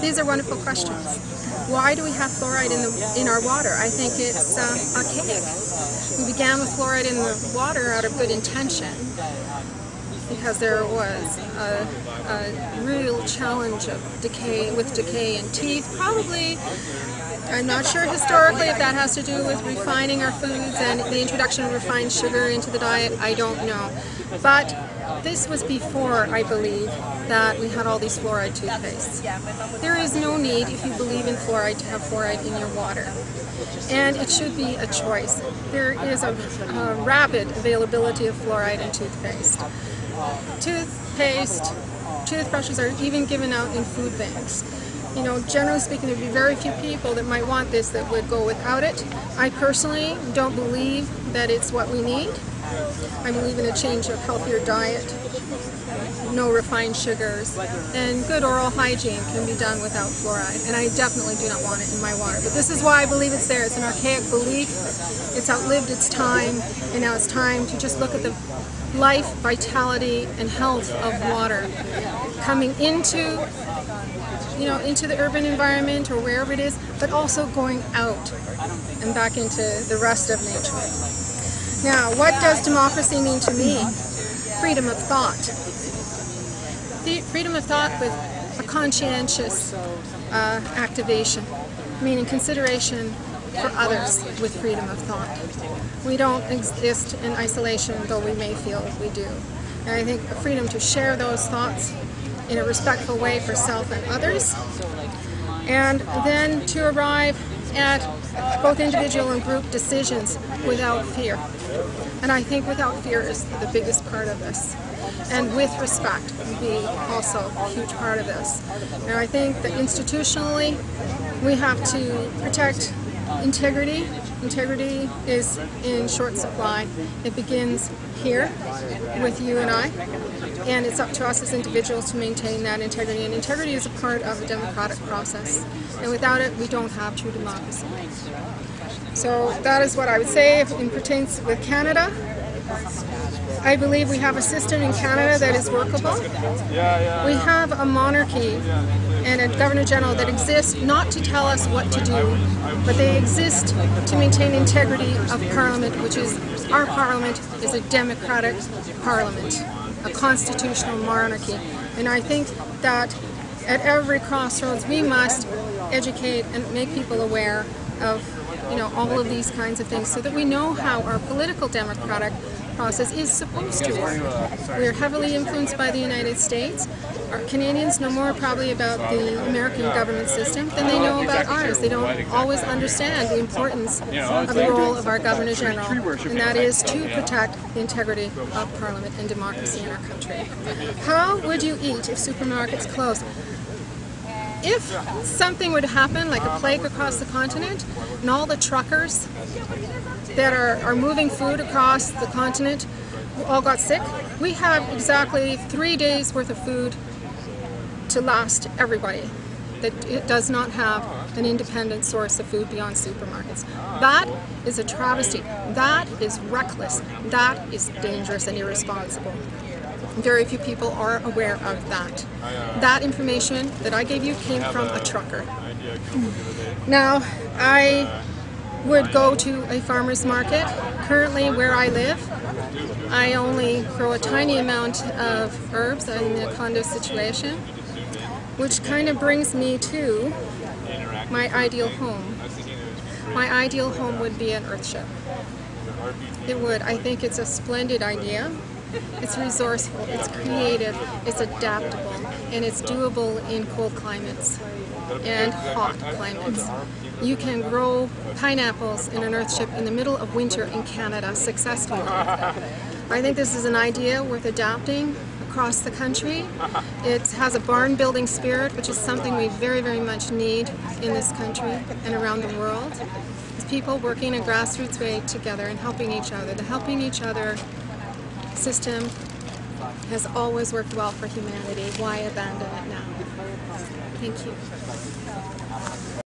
These are wonderful questions. Why do we have fluoride in our water? I think it's archaic. We began with fluoride in the water out of good intention, because there was a real challenge of decay in teeth. Probably, I'm not sure historically if that has to do with refining our foods and the introduction of refined sugar into the diet. I don't know. But this was before, I believe, that we had all these fluoride toothpastes. There is no need, if you believe in fluoride, to have fluoride in your water. And it should be a choice. There is a rapid availability of fluoride in toothpaste. Toothbrushes are even given out in food banks. You know, generally speaking, there would be very few people that might want this that would go without it. I personally don't believe that it's what we need. I believe in a change of healthier diet, no refined sugars, and good oral hygiene can be done without fluoride. And I definitely do not want it in my water. But this is why I believe it's there. It's an archaic belief. It's outlived its time, and now it's time to just look at the life, vitality, and health of water coming into the urban environment or wherever it is, but also going out and back into the rest of nature. Now, what does democracy mean to me? Freedom of thought. Freedom of thought with a conscientious activation, meaning consideration for others with freedom of thought. We don't exist in isolation, though we may feel we do. And I think freedom to share those thoughts in a respectful way for self and others, and then to arrive at both individual and group decisions without fear. And I think without fear is the biggest part of this. And with respect would be also a huge part of this. And I think that institutionally we have to protect integrity. Integrity is in short supply. It begins here with you and I, and it's up to us as individuals to maintain that integrity. And integrity is a part of the democratic process. And without it, we don't have true democracy. So that is what I would say if it pertains with Canada. I believe we have a system in Canada that is workable. We have a monarchy and a Governor-General that exists not to tell us what to do, but they exist to maintain integrity of Parliament, which is, our Parliament is a democratic Parliament, a constitutional monarchy. And I think that at every crossroads we must educate and make people aware of all of these kinds of things so that we know how our political democratic process is supposed to work. We are heavily influenced by the United States. Our Canadians know more probably about the American government system than they know about ours. They don't always understand the importance of the role of our Governor-General, and that is to protect the integrity of Parliament and democracy in our country. How would you eat if supermarkets closed? If something would happen, like a plague across the continent, and all the truckers that are moving food across the continent all got sick, we have exactly 3 days worth of food to last everybody. That it does not have an independent source of food beyond supermarkets. That is a travesty. That is reckless. That is dangerous and irresponsible. Very few people are aware of that. That information that I gave you came from a trucker. Now, I would go to a farmer's market. Currently, where I live, I only grow a tiny amount of herbs. I'm in a condo situation, which kind of brings me to my ideal home. My ideal home would be an earthship. It would. I think it's a splendid idea. It's resourceful, it's creative, it's adaptable, and it's doable in cold climates and hot climates. You can grow pineapples in an earthship in the middle of winter in Canada successfully. I think this is an idea worth adapting across the country. It has a barn building spirit, which is something we very, very much need in this country and around the world. It's people working a grassroots way together and helping each other. The helping each other system has always worked well for humanity. Why abandon it now? Thank you.